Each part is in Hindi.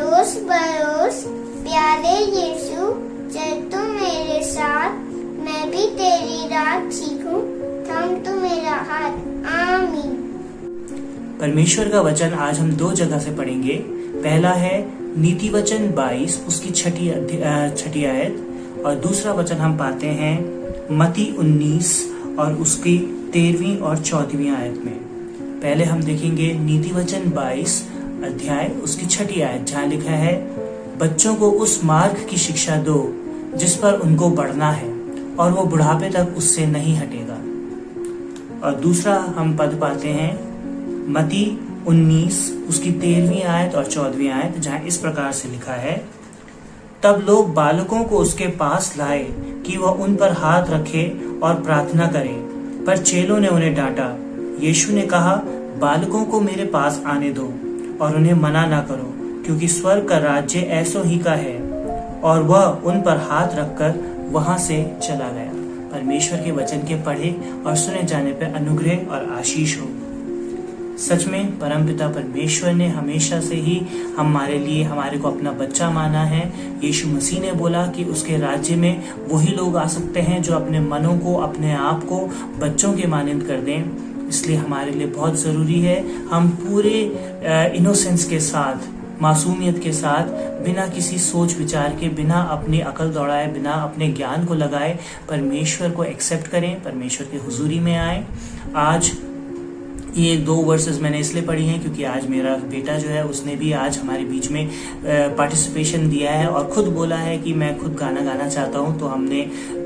अड़ोस बड़ोस प्यारे यीशु, चल तू मेरे साथ, मैं भी तेरी राह सीखूं, थम तू मेरा हाथ। आमीन। परमेश्वर का वचन आज हम दो जगह से पढ़ेंगे। पहला है नीति वचन 22 उसकी छठी आयत, और दूसरा वचन हम पाते हैं मत्ती 19 और उसकी 13वीं और 14वीं आयत में। पहले हम देखेंगे नीति वचन 22 अध्याय उसकी छठी आयत, जहाँ लिखा है, बच्चों को उस मार्ग की शिक्षा दो जिस पर उनको बढ़ना है, और वो बुढ़ापे तक उससे नहीं हटेगा। और दूसरा हम पद पाते हैं मत्ती 19 उसकी 13वीं आयत और 14वीं आयत, जहाँ इस प्रकार से लिखा है, तब लोग बालकों को उसके पास लाए कि वह उन पर हाथ रखे और प्रार्थना करे, पर चेलों ने उन्हें डांटा। यीशु ने कहा, बालकों को मेरे पास आने दो और उन्हें मना ना करो, क्योंकि स्वर्ग का राज्य ऐसों ही का है। और वह उन पर हाथ रखकर वहां से चला गया। परमेश्वर के वचन के पढ़े और सुने जाने पर अनुग्रह और आशीष हो। सच में परमपिता परमेश्वर ने हमेशा से ही हमारे को अपना बच्चा माना है। यीशु मसीह ने बोला कि उसके राज्य में वही लोग आ सकते हैं जो अपने मनों को, अपने आप को बच्चों के मानंद कर दें। इसलिए हमारे लिए बहुत जरूरी है हम पूरे इनोसेंस के साथ, मासूमियत के साथ, बिना किसी सोच विचार के, बिना अपनी अकल दौड़ाए, बिना अपने ज्ञान को लगाए परमेश्वर को एक्सेप्ट करें, परमेश्वर की हुजूरी में आए। आज ये 2 वर्सेस मैंने इसलिए पढ़ी हैं क्योंकि आज मेरा बेटा जो है उसने भी आज हमारे बीच में पार्टिसिपेशन दिया है और खुद बोला है कि मैं खुद गाना गाना चाहता हूं। तो हमने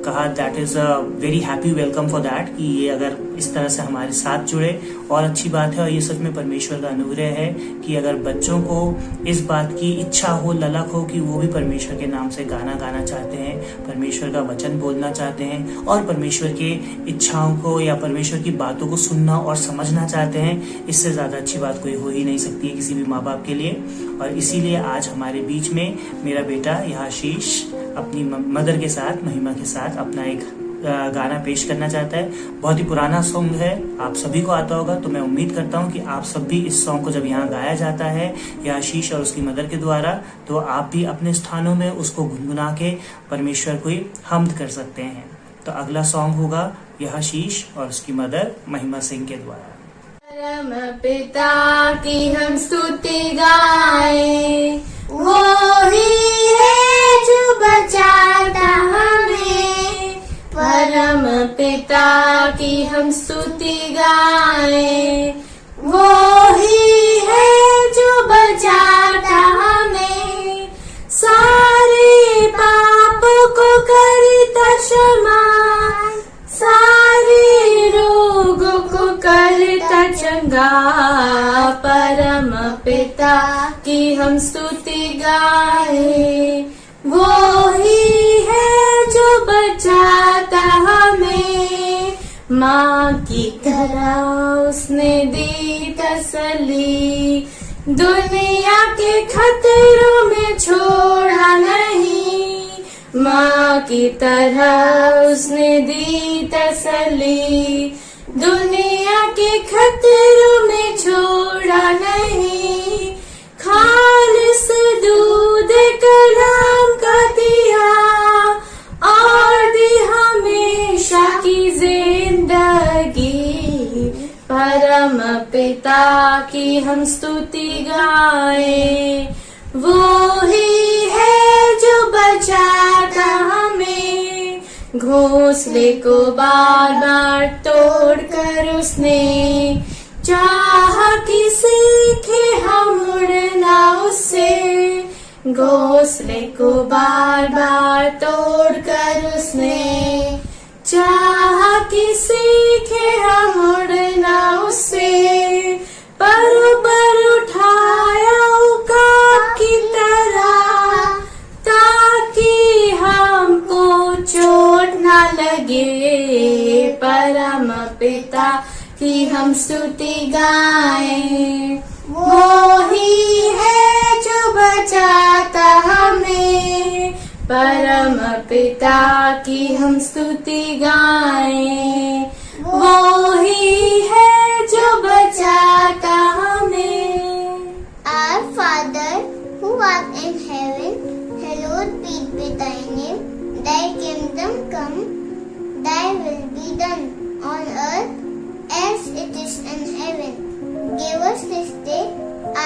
कहा that is a very happy welcome for that, कि ये अगर इस तरह से हमारे साथ जुड़े और अच्छी बात है। और ये सच में परमेश्वर का अनुग्रह है कि अगर बच्चों को इस बात की इच्छा हो, ललक हो कि वो भी परमेश्वर के नाम से गाना गाना चाहते हैं, परमेश्वर का वचन बोलना चाहते हैं और परमेश्वर के इच्छाओं को या परमेश्वर की बातों को सुनना और समझना चाहते हैं, इससे ज्यादा अच्छी बात कोई हो ही नहीं सकती है किसी भी माँ बाप के लिए। और इसीलिए आज हमारे बीच में मेरा बेटा यह आशीष अपनी मदर के साथ, महिमा के साथ अपना एक गाना पेश करना चाहता है। बहुत ही पुराना सॉन्ग है, आप सभी को आता होगा। तो मैं उम्मीद करता हूँ कि आप सब भी इस सॉन्ग को जब यहाँ गाया जाता है यह आशीष और उसकी मदर के द्वारा, तो आप भी अपने स्थानों में उसको गुनगुना के परमेश्वर को हम्द कर सकते हैं। तो अगला सॉन्ग होगा यह आशीष और उसकी मदर महिमा सिंह के द्वारा। परम पिता की हम स्तुति गाए, वो ही है जो बचाता हमें। परम पिता की हम स्तुति गाए, वो ही है जो बचाता हमें। सारे पाप को करता क्षमा, सारे रोगों को करता चंगा। परम पिता की हम स्तुति गाए, वो ही है जो बचाता हमें। माँ की तरह उसने दी तसल्ली, दुनिया के खतरों में छोड़ा नहीं। माँ की तरह उसने दी तसल्ली, दुनिया के खतरों में छोड़ा नहीं। खालिस दूध कलाम का दिया और दी हमेशा की जिंदगी। परम पिता की हम स्तुति गाए, वो ही है जो बचाता हमें। घोंसले को बार बार तोड़कर उसने चाहा कि सीखे हम उड़ना उससे। घोंसले को बार बार तोड़कर उसने चाहा कि सीखे हम उड़ना उससे। पर उठाया उकाब की तरह, ताकि हमको चोट न लगे। परम पिता की हम स्तुति गाएं, वो ही है जो बचाता हमें। परम पिता की हम स्तुति गाएं, वो ही है जो बचाता हमें। Our Father who art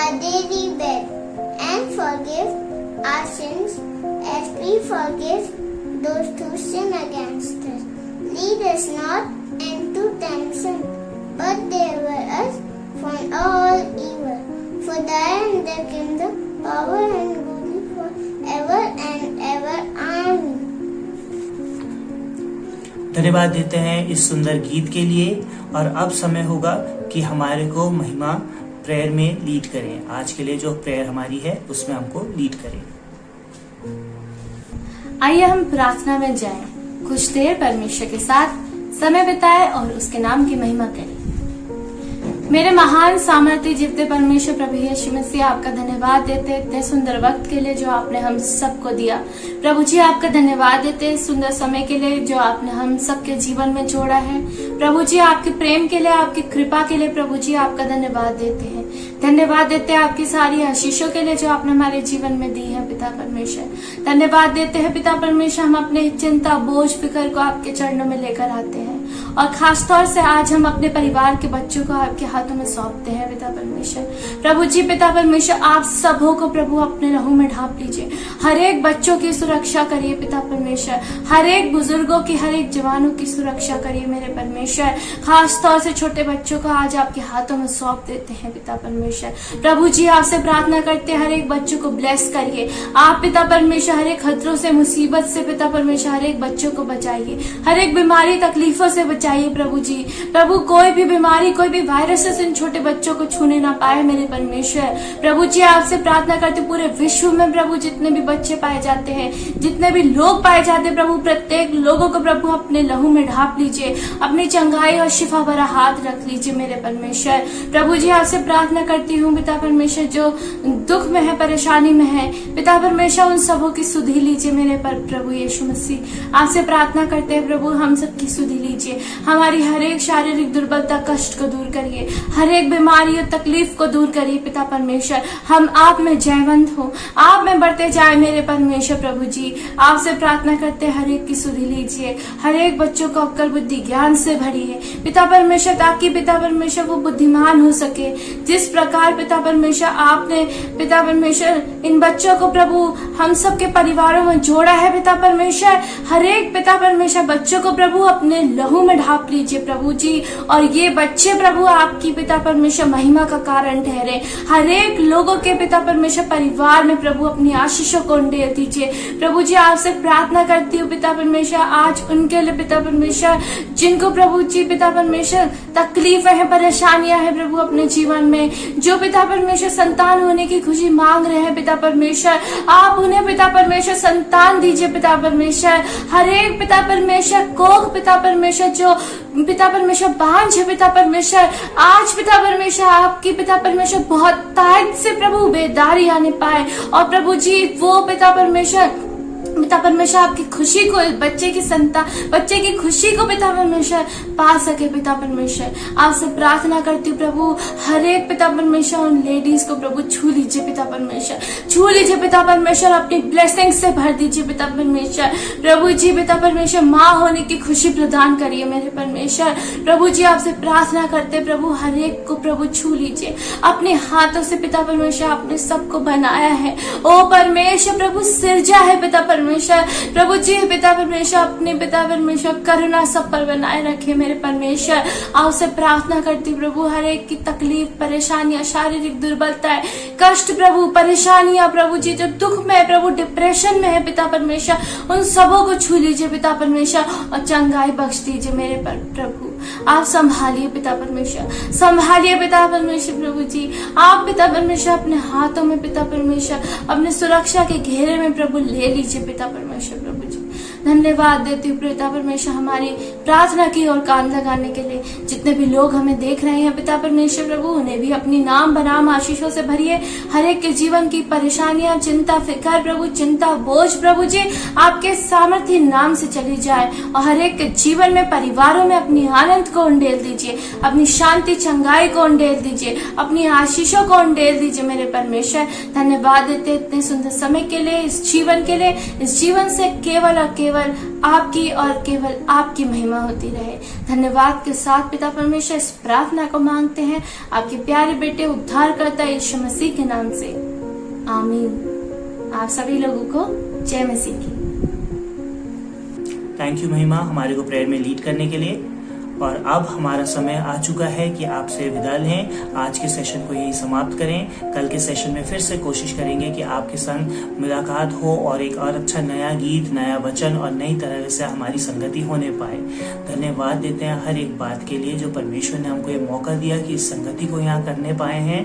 our daily bread, and forgive our sins as we forgive those who sin against us. Lead us not into temptation, but deliver us from all evil. For thine is the kingdom, power and glory forever and ever. Amen. धन्यवाद देते हैं इस सुंदर गीत के लिए। और अब समय होगा कि हमारे को महिमा प्रेयर में लीड करें। आज के लिए जो प्रेयर हमारी है उसमें हमको लीड करें। आइए हम प्रार्थना में जाएं, कुछ देर परमेश्वर के साथ समय बिताएं और उसके नाम की महिमा करें। मेरे महान सामर्थ्य जीवते परमेश्वर प्रभु यीशु मसीह, आपका धन्यवाद देते इतने सुंदर वक्त के लिए जो आपने हम सबको दिया। प्रभु जी आपका धन्यवाद देते इस सुंदर समय के लिए जो आपने हम सबके जीवन में जोड़ा है। प्रभु जी आपके प्रेम के लिए, आपकी कृपा के लिए प्रभु जी आपका धन्यवाद देते हैं। धन्यवाद देते हैं आपकी सारी आशीषों के लिए जो आपने हमारे जीवन में दी है पिता परमेश्वर। धन्यवाद देते हैं पिता परमेश्वर, हम अपने चिंता बोझ फिक्र को आपके चरणों में लेकर आते हैं और खास तौर से आज हम अपने परिवार के बच्चों को आपके हाथों में सौंपते हैं पिता परमेश्वर। प्रभु जी पिता परमेश्वर, आप सबों को प्रभु अपने लहू में ढांप लीजिए। हर एक बच्चों की सुरक्षा करिए पिता परमेश्वर, हर एक बुजुर्गों की, हर एक जवानों की सुरक्षा करिए मेरे परमेश्वर। खास तौर से छोटे बच्चों को आज आपके हाथों में सौंप देते हैं पिता परमेश्वर। प्रभु जी आपसे प्रार्थना करते हैं, हर एक बच्चों को ब्लेस करिए आप पिता परमेश्वर। हर एक खतरों से, मुसीबत से पिता परमेश्वर हर एक बच्चों को बचाइए, हर एक बीमारी तकलीफों से बचाइए प्रभु जी। प्रभु कोई भी बीमारी, कोई भी वायरस इन छोटे बच्चों को छूने ना पाए मेरे परमेश्वर। प्रभु जी आपसे प्रार्थना करते पूरे विश्व में प्रभु जितने भी बच्चे पाए जाते हैं, जितने भी लोग पाए जाते हैं प्रभु, प्रत्येक लोगों को प्रभु अपने लहू में ढांप लीजिए, अपनी चंगाई और शिफा भरा हाथ रख लीजिए मेरे परमेश्वर। प्रभु जी आपसे प्रार्थना करती हूँ पिता परमेश्वर, जो दुख में है, परेशानी में है पिता परमेश्वर, उन सबों की सुधि लीजिए मेरे पर प्रभु यीशु मसीह। आपसे प्रार्थना करते हैं प्रभु, हम सबकी सुधि लीजिए, हमारी हर एक शारीरिक दुर्बलता, कष्ट को दूर करिए, हर एक बीमारी और तकलीफ को दूर करिए पिता परमेश्वर। हम आप में जयवंत हो, आप में बढ़ते जाए मेरे परमेश्वर। प्रभु जी आपसे प्रार्थना करते हैं, हर एक की सुधि लीजिए, हर एक बच्चों को अक्ल बुद्धि ज्ञान से भरिए पिता परमेश्वर, ताकि पिता परमेश्वर वो बुद्धिमान हो सके जिस प्रकार पिता परमेश्वर आपने पिता परमेश्वर इन बच्चों को प्रभु हम सबके परिवारों में जोड़ा है पिता परमेश्वर। हर एक पिता परमेश्वर बच्चों को प्रभु अपने लहू में ढांप लीजिए प्रभु जी, और ये बच्चे प्रभु आपकी पिता परमेश्वर महिमा का कारण ठहरे। हर एक लोगों के पिता परमेश्वर परिवार में प्रभु अपनी आशीषों को उंडेल दीजिए प्रभु जी। आपसे प्रार्थना करती हूँ पिता परमेश्वर, आज उनके लिए पिता परमेश्वर जिनको प्रभु जी पिता परमेश्वर तकलीफें हैं, परेशानियां हैं प्रभु अपने जीवन में, जो पिता परमेश्वर संतान होने की खुशी मांग रहे हैं पिता परमेश्वर, आप उन्हें पिता परमेश्वर संतान दीजिए पिता परमेश्वर। हर एक पिता परमेश्वर कोख पिता परमेश्वर जो पिता परमेश्वर बांझ है पिता परमेश्वर, आज पिता परमेश्वर आपकी पिता परमेश्वर बहुत ताकत से प्रभु बेदारी आने पाए, और प्रभु जी वो पिता परमेश्वर आपकी खुशी को, बच्चे की खुशी को पिता परमेश्वर पा सके पिता परमेश्वर। आपसे प्रार्थना करती हूँ प्रभु, हर एक पिता परमेश्वर उन लेडीज को प्रभु छू लीजिए पिता परमेश्वर, छू लीजिए पिता परमेश्वर, अपनी ब्लेसिंग से भर दीजिए पिता परमेश्वर। प्रभु जी पिता परमेश्वर माँ होने की खुशी प्रदान करिए मेरे परमेश्वर। प्रभु जी आपसे प्रार्थना करते प्रभु, हर एक को प्रभु छू लीजिए अपने हाथों से पिता परमेश्वर, आपने सबको बनाया है ओ परमेश्वर, प्रभु सिरजा है पिता परमेश्वर। प्रभु जी पिता परमेश्वर अपने पिता परमेश्वर करुणा सब पर बनाए रखे मेरे परमेश्वर। आपसे प्रार्थना करती प्रभु, हर एक की तकलीफ, परेशानियां, शारीरिक दुर्बलताएं, कष्ट प्रभु, परेशानियां प्रभु जी जो दुख में है प्रभु, डिप्रेशन में है पिता परमेश्वर, उन सबों को छू लीजिए पिता परमेश्वर और चंगाई बख्श दीजिए मेरे प्रभु। आप संभालिए पिता परमेश्वर, संभालिए पिता परमेश्वर। प्रभु जी आप पिता परमेश्वर अपने हाथों में पिता परमेश्वर अपने सुरक्षा के घेरे में प्रभु ले लीजिए पिता परमेश्वर। प्रभु जी धन्यवाद देती हूँ पिता परमेश्वर हमारी प्रार्थना की और कान लगाने के लिए। जितने भी लोग हमें देख रहे हैं पिता परमेश्वर प्रभु, उन्हें भी अपनी नाम बनाम आशीषों से भरिए। हर एक के जीवन की परेशानियां, चिंता, फिक्र प्रभु, चिंता, बोझ प्रभु जी आपके सामर्थ्य नाम से चली जाए, और हर एक के जीवन में, परिवारों में अपनी आनंद को उंडेल दीजिए, अपनी शांति, चंगाई को उंडेल दीजिए, अपनी आशीषों को उंडेल दीजिए मेरे परमेश्वर। धन्यवाद देते इतने सुंदर समय के लिए, इस जीवन के लिए। इस जीवन से केवल और केवल आपकी और केवल आपकी महिमा महिमा होती रहे। धन्यवाद के साथ पिता परमेश्वर इस प्रार्थना को मांगते हैं आपके प्यारे बेटे उद्धारकर्ता यीशु मसीह के नाम से, आमीन। आप सभी लोगों को जय मसीह की। थैंक यू महिमा हमारे को प्रेयर में लीड करने के लिए। और अब हमारा समय आ चुका है कि आपसे विदा लें। आज के सेशन को यही समाप्त करें। कल के सेशन में फिर से कोशिश करेंगे कि आपके संग मुलाकात हो और एक और अच्छा नया गीत, नया वचन और नई तरह से हमारी संगति होने पाए। धन्यवाद देते हैं हर एक बात के लिए जो परमेश्वर ने हमको ये मौका दिया कि इस संगति को यहाँ करने पाए हैं।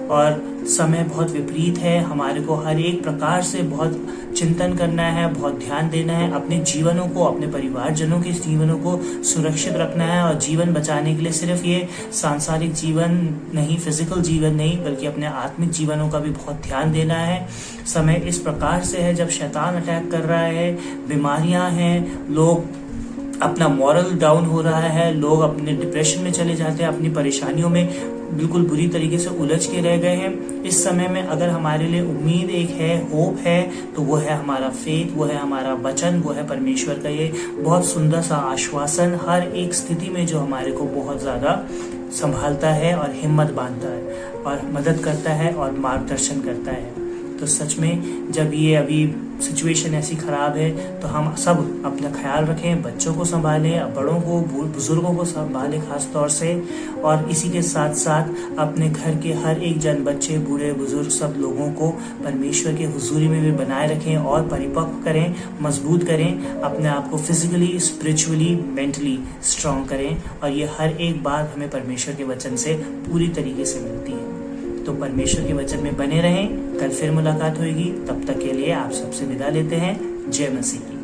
और समय बहुत विपरीत है, हमारे को हर एक प्रकार से बहुत चिंतन करना है, बहुत ध्यान देना है, अपने जीवनों को, अपने परिवारजनों के जीवनों को सुरक्षित रखना है। और जीवन बचाने के लिए सिर्फ ये सांसारिक जीवन नहीं, फिजिकल जीवन नहीं, बल्कि अपने आत्मिक जीवनों का भी बहुत ध्यान देना है। समय इस प्रकार से है जब शैतान अटैक कर रहा है, बीमारियां हैं, लोग अपना मॉरल डाउन हो रहा है, लोग अपने डिप्रेशन में चले जाते हैं, अपनी परेशानियों में बिल्कुल बुरी तरीके से उलझ के रह गए हैं। इस समय में अगर हमारे लिए उम्मीद एक है, होप है, तो वो है हमारा फेथ, वो है हमारा वचन, वो है परमेश्वर का ये बहुत सुंदर सा आश्वासन हर एक स्थिति में जो हमारे को बहुत ज्यादा संभालता है और हिम्मत बांधता है और मदद करता है और मार्गदर्शन करता है। तो सच में जब ये अभी सिचुएशन ऐसी खराब है तो हम सब अपना ख्याल रखें, बच्चों को संभालें, बड़ों को, बुजुर्गों को संभालें खास तौर से। और इसी के साथ साथ अपने घर के हर एक जन, बच्चे, बूढ़े, बुजुर्ग, सब लोगों को परमेश्वर के हुजूरी में भी बनाए रखें और परिपक्व करें, मजबूत करें, अपने आप को फिजिकली, स्पिरिचुअली, मेंटली स्ट्रांग करें। और ये हर एक बात हमें परमेश्वर के वचन से पूरी तरीके से मिलती है। तो परमेश्वर के वचन में बने रहें। कल फिर मुलाकात होगी, तब तक के लिए आप सबसे विदा लेते हैं। जय मसीह।